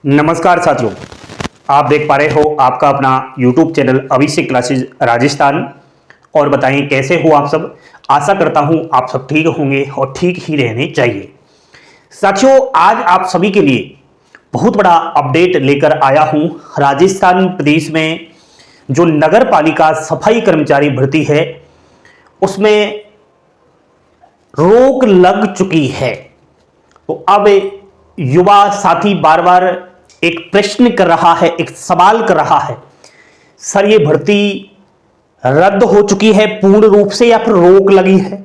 नमस्कार साथियों, आप देख पा रहे हो आपका अपना YouTube चैनल अभिषेक क्लासेस राजस्थान। और बताएं कैसे हो आप सब। आशा करता हूं आप सब ठीक होंगे और ठीक ही रहने चाहिए। साथियों, आज आप सभी के लिए बहुत बड़ा अपडेट लेकर आया हूं। राजस्थान प्रदेश में जो नगर पालिका सफाई कर्मचारी भर्ती है उसमें रोक लग चुकी है। तो अब युवा साथी बार बार एक प्रश्न कर रहा है, एक सवाल कर रहा है, सर ये भर्ती रद्द हो चुकी है पूर्ण रूप से या फिर रोक लगी है।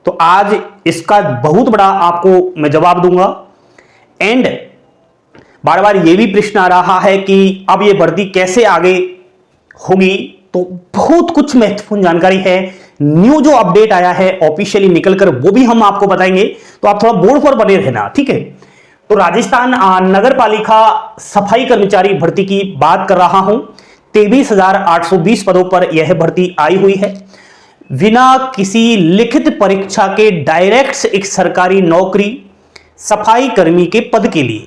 तो आज इसका बहुत बड़ा आपको मैं जवाब दूंगा। एंड बार बार ये भी प्रश्न आ रहा है कि अब ये भर्ती कैसे आगे होगी। तो बहुत कुछ महत्वपूर्ण जानकारी है, न्यू जो अपडेट आया है ऑफिशियली निकलकर, वो भी हम आपको बताएंगे। तो आप थोड़ा बोर्ड पर बने रहना, ठीक है। तो राजस्थान नगर पालिका सफाई कर्मचारी भर्ती की बात कर रहा हूं। 23,820 पदों पर यह भर्ती आई हुई है। बिना किसी लिखित परीक्षा के डायरेक्ट एक सरकारी नौकरी सफाई कर्मी के पद के लिए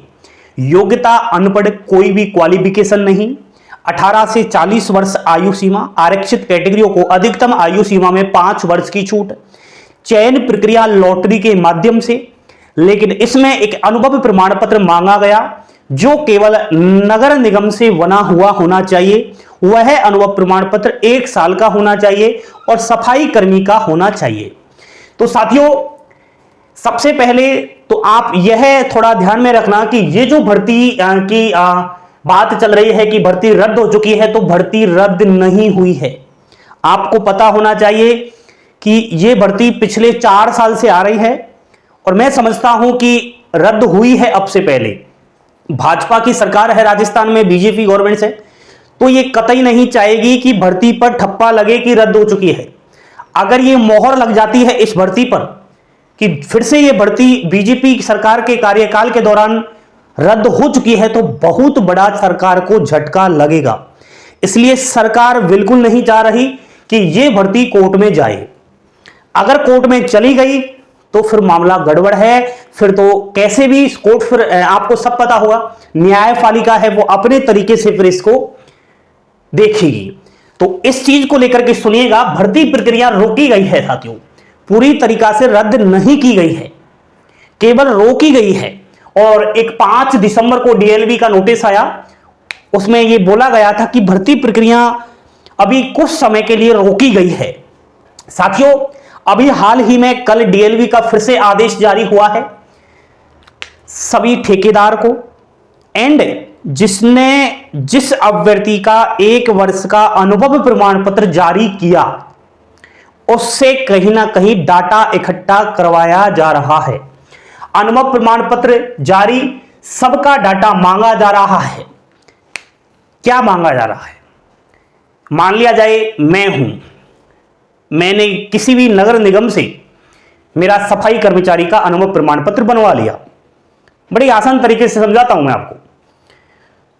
योग्यता अनपढ़, कोई भी क्वालिफिकेशन नहीं। 18 से 40 वर्ष आयु सीमा, आरक्षित कैटेगरियों को अधिकतम आयु सीमा में 5 वर्ष की छूट। चयन प्रक्रिया लॉटरी के माध्यम से, लेकिन इसमें एक अनुभव प्रमाण पत्र मांगा गया जो केवल नगर निगम से बना हुआ होना चाहिए। वह अनुभव प्रमाण पत्र 1 साल का होना चाहिए और सफाई कर्मी का होना चाहिए। तो साथियों, सबसे पहले तो आप यह थोड़ा ध्यान में रखना कि ये जो भर्ती की बात चल रही है कि भर्ती रद्द हो चुकी है, तो भर्ती रद्द नहीं हुई है। आपको पता होना चाहिए कि यह भर्ती पिछले 4 साल से आ रही है और मैं समझता हूं कि रद्द हुई है अब से पहले। भाजपा की सरकार है राजस्थान में, बीजेपी गवर्नमेंट से, तो ये कतई नहीं चाहेगी कि भर्ती पर ठप्पा लगे कि रद्द हो चुकी है। अगर ये मोहर लग जाती है इस भर्ती पर कि फिर से ये भर्ती बीजेपी सरकार के कार्यकाल के दौरान रद्द हो चुकी है, तो बहुत बड़ा सरकार को झटका लगेगा। इसलिए सरकार बिल्कुल नहीं चाह रही कि यह भर्ती कोर्ट में जाए। अगर कोर्ट में चली गई तो फिर मामला गड़बड़ है। फिर तो कैसे भी कोर्ट, फिर आपको सब पता होगा, न्यायपालिका है वो अपने तरीके से फिर इसको देखेगी। तो इस चीज को लेकर के सुनिएगा, भर्ती प्रक्रिया रोकी गई है साथियों, पूरी तरीका से रद्द नहीं की गई है, केवल रोकी गई है। और एक 5 दिसंबर को डीएलवी का नोटिस आया, उसमें यह बोला गया था कि भर्ती प्रक्रिया अभी कुछ समय के लिए रोकी गई है। साथियों, अभी हाल ही में कल डीएलवी का फिर से आदेश जारी हुआ है सभी ठेकेदार को, एंड जिसने जिस अभ्यर्थी का 1 वर्ष का अनुभव प्रमाण पत्र जारी किया उससे कहीं ना कहीं डाटा इकट्ठा करवाया जा रहा है। अनुभव प्रमाण पत्र जारी, सबका डाटा मांगा जा रहा है। क्या मांगा जा रहा है? मान लिया जाए मैंने किसी भी नगर निगम से मेरा सफाई कर्मचारी का अनुभव प्रमाण पत्र बनवा लिया। बड़ी आसान तरीके से समझाता हूं मैं आपको।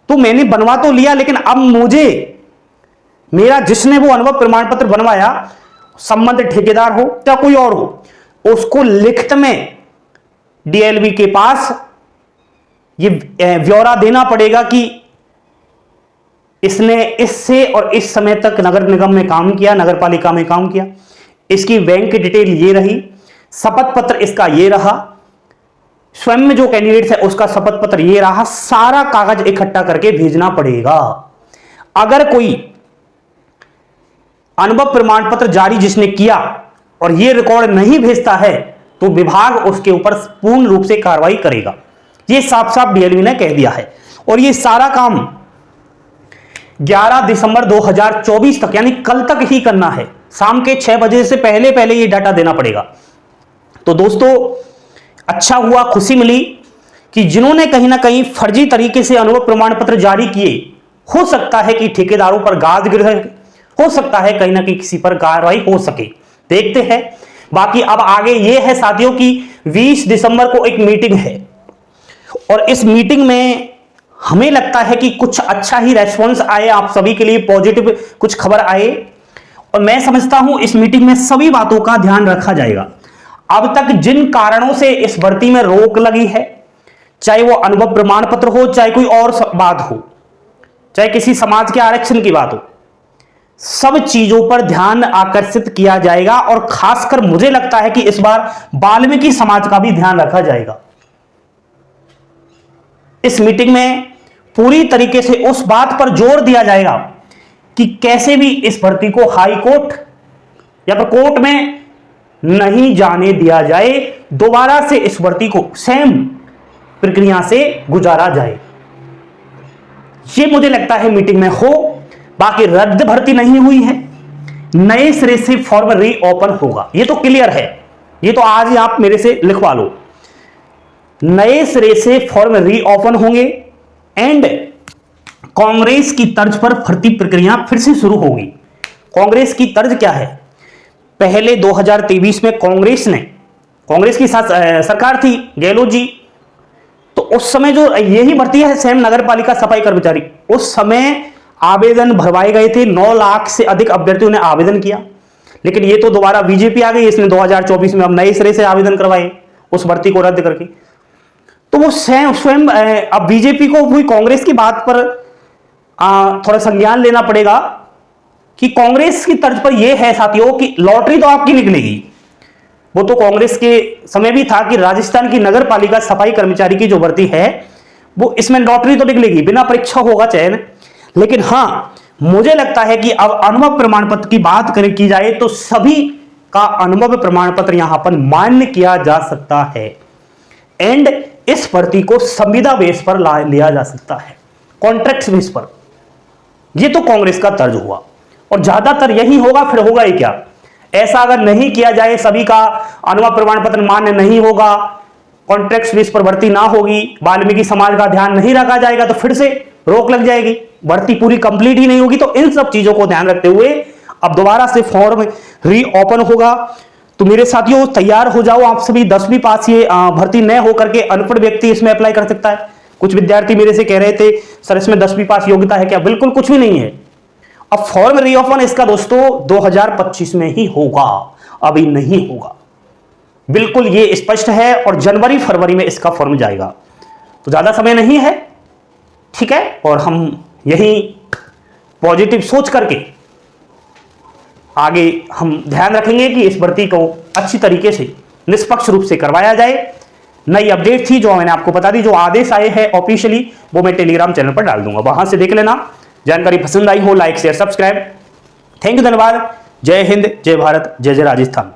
तो मैंने बनवा तो लिया, लेकिन अब मुझे मेरा जिसने वो अनुभव प्रमाण पत्र बनवाया, संबंधित ठेकेदार हो या कोई और हो, उसको लिखित में डीएलवी के पास ये ब्यौरा देना पड़ेगा कि इसने इससे और इस समय तक नगर निगम में काम किया, नगर पालिका में काम किया, इसकी बैंक डिटेल ये रही, शपथ पत्र इसका ये रहा, स्वयं में जो कैंडिडेट है उसका शपथ पत्र ये रहा। सारा कागज इकट्ठा करके भेजना पड़ेगा। अगर कोई अनुभव प्रमाण पत्र जारी जिसने किया और ये रिकॉर्ड नहीं भेजता है तो विभाग उसके ऊपर पूर्ण रूप से कार्रवाई करेगा। ये साफ साफ डीएलवी ने कह दिया है। और ये सारा काम 11 दिसंबर 2024 तक, यानी कल तक ही करना है। शाम के 6 बजे से पहले पहले ये डाटा देना पड़ेगा। तो दोस्तों, अच्छा हुआ, खुशी मिली कि जिन्होंने कहीं ना कहीं फर्जी तरीके से अनुभव प्रमाण पत्र जारी किए, हो सकता है कि ठेकेदारों पर गाज गिर सके, हो सकता है कहीं ना कहीं किसी पर कार्रवाई हो सके। देखते हैं। बाकी अब आगे यह है साथियों कि 20 दिसंबर को एक मीटिंग है और इस मीटिंग में हमें लगता है कि कुछ अच्छा ही रेस्पॉन्स आए, आप सभी के लिए पॉजिटिव कुछ खबर आए। और मैं समझता हूं इस मीटिंग में सभी बातों का ध्यान रखा जाएगा। अब तक जिन कारणों से इस भर्ती में रोक लगी है, चाहे वो अनुभव प्रमाण पत्र हो, चाहे कोई और बात हो, चाहे किसी समाज के आरक्षण की बात हो, सब चीजों पर ध्यान आकर्षित किया जाएगा। और खासकर मुझे लगता है कि इस बार वाल्मीकि समाज का भी ध्यान रखा जाएगा। इस मीटिंग में पूरी तरीके से उस बात पर जोर दिया जाएगा कि कैसे भी इस भर्ती को हाई कोर्ट या फिर कोर्ट में नहीं जाने दिया जाए, दोबारा से इस भर्ती को सेम प्रक्रिया से गुजारा जाए। ये मुझे लगता है मीटिंग में हो। बाकी रद्द भर्ती नहीं हुई है, नए सिरे से फॉर्म रीओपन होगा, ये तो क्लियर है। ये तो आज ही आप मेरे से लिखवा लो, नए सिरे से फॉर्म रीओपन होंगे एंड कांग्रेस की तर्ज पर भर्ती प्रक्रिया फिर से शुरू होगी। कांग्रेस की तर्ज क्या है? पहले 2023 में कांग्रेस की सरकार थी, गहलोत जी, तो उस समय जो यही भर्ती है सेम नगर पालिका सफाई कर्मचारी, उस समय आवेदन भरवाए गए थे। 9 लाख से अधिक अभ्यर्थियों ने आवेदन किया, लेकिन ये तो दोबारा बीजेपी आ गई, इसने 2024 में अब नए सिरे से आवेदन करवाए उस भर्ती को रद्द करके। तो वो स्वयं अब बीजेपी को हुई कांग्रेस की बात पर थोड़ा संज्ञान लेना पड़ेगा कि कांग्रेस की तर्ज पर यह है साथियों कि लॉटरी तो आपकी निकलेगी। वो तो कांग्रेस के समय भी था कि राजस्थान की नगर पालिका सफाई कर्मचारी की जो भर्ती है वो इसमें लॉटरी तो निकलेगी, बिना परीक्षा होगा चयन। लेकिन हां, मुझे लगता है कि अब अनुभव प्रमाण पत्र की बात की जाए तो सभी का अनुभव प्रमाण पत्र यहां पर मान्य किया जा सकता है एंड इस भर्ती को संविदा बेस पर लिया जा सकता है, कॉन्ट्रैक्ट बेस पर। यह तो कांग्रेस का तर्ज हुआ और ज्यादातर यही होगा। फिर होगा ही क्या? ऐसा अगर नहीं किया जाए, सभी का अनुभव प्रमाण पत्र मान्य नहीं होगा, कॉन्ट्रैक्ट बेस पर भर्ती ना होगी, वाल्मीकि समाज का ध्यान नहीं रखा जाएगा, तो फिर से रोक लग जाएगी, भर्ती पूरी कंप्लीट ही नहीं होगी। तो इन सब चीजों को ध्यान रखते हुए अब दोबारा से फॉर्म रीओपन होगा। तो मेरे साथियों तैयार हो जाओ, आप सभी 10वीं पास ये भर्ती न होकर के अनपढ़ व्यक्ति इसमें अप्लाई कर सकता है। कुछ विद्यार्थी मेरे से कह रहे थे सर इसमें 10वीं पास योग्यता है क्या? बिल्कुल कुछ भी नहीं है। अब फॉर्म रीओपन इसका दोस्तों 2025 में ही होगा, अभी नहीं होगा, बिल्कुल ये स्पष्ट है। और जनवरी फरवरी में इसका फॉर्म जाएगा, तो ज्यादा समय नहीं है, ठीक है। और हम यही पॉजिटिव सोच करके आगे हम ध्यान रखेंगे कि इस भर्ती को अच्छी तरीके से निष्पक्ष रूप से करवाया जाए। नई अपडेट थी जो मैंने आपको बता दी, जो आदेश आए हैं ऑफिशियली वो मैं टेलीग्राम चैनल पर डाल दूंगा, वहां से देख लेना। जानकारी पसंद आई हो like share subscribe. Thank you, धन्यवाद। जय हिंद, जय भारत, जय जय राजस्थान।